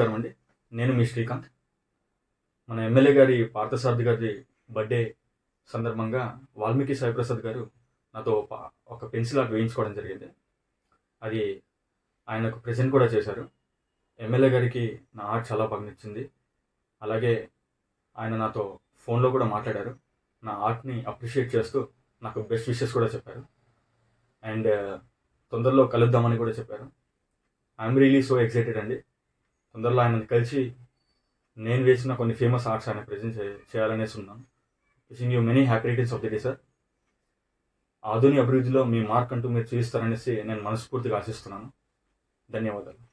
నమస్కారం అండి. నేను మీ శ్రీకాంత్. మన ఎమ్మెల్యే గారి పార్థసారథి గారి బర్త్డే సందర్భంగా వాల్మీకి సాయిప్రసాద్ గారు నాతో ఒక పెన్సిల్ ఆర్ట్ వేయించుకోవడం జరిగింది. అది ఆయనకు ప్రెజెంట్ కూడా చేశారు. ఎమ్మెల్యే గారికి నా ఆర్ట్ చాలా బాగా నచ్చింది. అలాగే ఆయన నాతో ఫోన్లో కూడా మాట్లాడారు. నా ఆర్ట్ని అప్రిషియేట్ చేస్తూ నాకు బెస్ట్ విషెస్ కూడా చెప్పారు. అండ్ తొందరలో కలుద్దామని కూడా చెప్పారు. ఐఎమ్ రియలీ సో ఎక్సైటెడ్ అండి. తొందరలో ఆయనని కలిసి నేను వేసిన కొన్ని ఫేమస్ ఆర్ట్స్ ఆయన ప్రజెంట్ చేయాలనేసి ఉన్నాను. Wishing you many happy returns of the day sir. ఆధునిక అభివృద్ధిలో మీ మార్క్ అంటూ మీరు చూపిస్తారనేసి నేను మనస్ఫూర్తిగా ఆశిస్తున్నాను. ధన్యవాదాలు.